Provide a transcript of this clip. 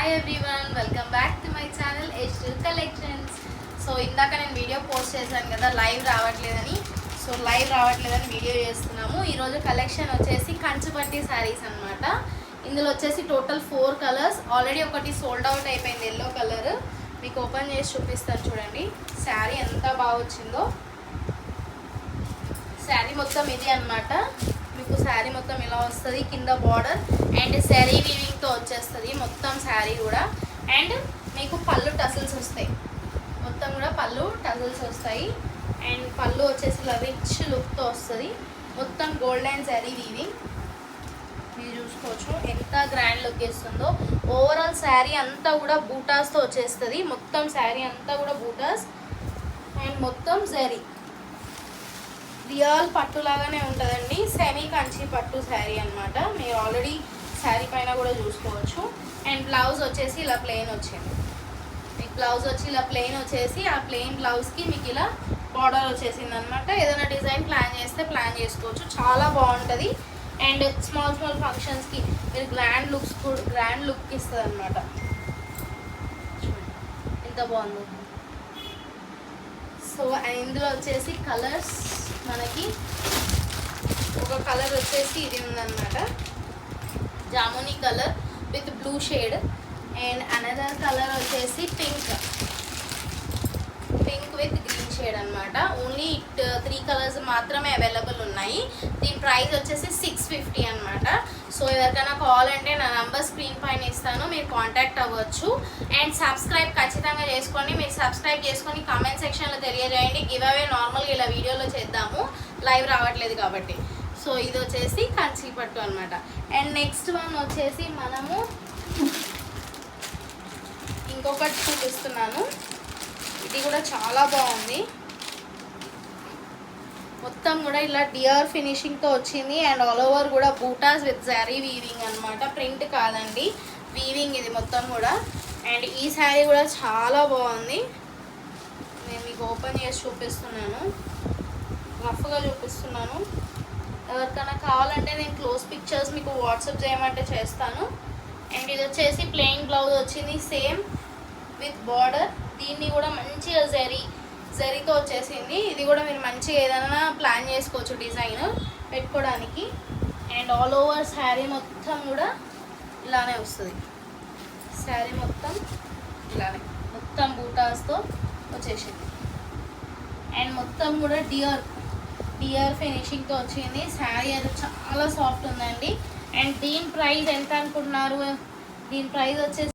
Hi everyone, welcome back to my channel H2 collections. So ఇందాక నేను video post చేశాను కదా లైవ్ రావట్లేదని. వీడియో చేస్తున్నాము. ఈరోజు కలెక్షన్ వచ్చేసి కంచుపట్టి శారీస్ అనమాట. ఇందులో వచ్చేసి టోటల్ 4 కలర్స్. ఆల్రెడీ ఒకటి సోల్డ్ అవుట్ అయిపోయింది, ఎల్లో కలర్. మీకు ఓపెన్ చేసి చూపిస్తాను చూడండి శారీ ఎంత బాగా వచ్చిందో. శారీ మొత్తం ఇది అనమాట. మీకు శారీ మొత్తం ఇలా వస్తుంది, కింద బార్డర్ అండ్ శారీ వీవింగ్తో వచ్చేస్తుంది మొత్తం శారీ కూడా. అండ్ మీకు పళ్ళు టసిల్స్ వస్తాయి, మొత్తం కూడా పళ్ళు టసిల్స్ వస్తాయి. అండ్ పళ్ళు వచ్చేసి ఇలా రిచ్ లుక్తో వస్తుంది, మొత్తం గోల్డెన్ శారీ వీవింగ్. మీరు చూసుకోవచ్చు ఎంత గ్రాండ్ లుక్ ఇస్తుందో. ఓవరాల్ శారీ అంతా కూడా బూటాస్తో వచ్చేస్తుంది, మొత్తం శారీ అంతా కూడా బూటాస్ అండ్ మొత్తం శారీ రియల్ పట్టు లాగానే ఉంటుందండి. సెమీ కంచి పట్టు శారీ అనమాట. మీరు ఆల్రెడీ శారీ పైన కూడా చూసుకోవచ్చు. అండ్ బ్లౌజ్ వచ్చేసి ఇలా ప్లెయిన్ వచ్చింది. మీకు బ్లౌజ్ వచ్చి ఇలా ప్లెయిన్ వచ్చేసి ఆ ప్లెయిన్ బ్లౌజ్కి మీకు ఇలా బార్డర్ వచ్చేసింది అనమాట. ఏదైనా డిజైన్ ప్లాన్ చేస్తే ప్లాన్ చేసుకోవచ్చు, చాలా బాగుంటుంది. అండ్ స్మాల్ ఫంక్షన్స్కి మీరు గ్రాండ్ లుక్ ఇస్తుంది అనమాట. ఎంత బాగుందో. సో ఇందులో వచ్చేసి కలర్స్ మనకి ఒక కలర్ వచ్చేసి ఇది ఉందన్నమాట, jamuni colour with blue shade. And another colour వచ్చేసి పింక్ విత్ గ్రీన్ షేడ్ అనమాట. ఓన్లీ 3 కలర్స్ మాత్రమే అవైలబుల్ ఉన్నాయి. దీని ప్రైస్ వచ్చేసి 650 అనమాట. సో ఎవరికైనా కావాలంటే నా నంబర్ స్క్రీన్ పైన ఇస్తాను, మీరు కాంటాక్ట్ అవ్వచ్చు. అండ్ సబ్స్క్రైబ్ ఖచ్చితంగా చేసుకోండి. మీరు సబ్స్క్రైబ్ చేసుకొని కామెంట్ సెక్షన్లో తెలియజేయండి. గివ్ అవే నార్మల్గా ఇలా వీడియోలో చేద్దాము, లైవ్ రావట్లేదు కాబట్టి. సో ఇది వచ్చేసి కంచి పట్టు అనమాట. అండ్ నెక్స్ట్ వన్ వచ్చేసి మనము ఇంకొకటి చూపిస్తున్నాను. ఇది కూడా చాలా బాగుంది, మొత్తం కూడా ఇలా డియర్ ఫినిషింగ్తో వచ్చింది. అండ్ ఆల్ ఓవర్ కూడా బూటాస్ విత్ జరీ వీవింగ్ అనమాట, ప్రింట్ కాదండి, వీవింగ్ ఇది మొత్తం కూడా. అండ్ ఈ శారీ కూడా చాలా బాగుంది. నేను మీకు ఓపెన్ చేసి చూపిస్తున్నాను, రఫ్గా చూపిస్తున్నాను. ఎవరికైనా కావాలంటే నేను క్లోజ్ పిక్చర్స్ మీకు వాట్సాప్ చేయమంటే చేస్తాను. అండ్ ఇది వచ్చేసి ప్లెయిన్ బ్లౌజ్ వచ్చింది, సేమ్ విత్ బార్డర్. దీన్ని కూడా మంచిగా జరీతో వచ్చేసింది. ఇది కూడా మీరు మంచిగా ఏదైనా ప్లాన్ చేసుకోవచ్చు డిజైన్ పెట్టుకోవడానికి. అండ్ ఆల్ ఓవర్ శారీ మొత్తం కూడా ఇలానే వస్తుంది. శారీ మొత్తం ఇలానే మొత్తం బూటాస్తో వచ్చేసింది. అండ్ మొత్తం కూడా డియర్ ఫినిషింగ్తో వచ్చింది. శారీ అది చాలా సాఫ్ట్ ఉందండి. అండ్ దీని ప్రైస్ ఎంత అనుకుంటున్నారు? దీని ప్రైస్ వచ్చేసి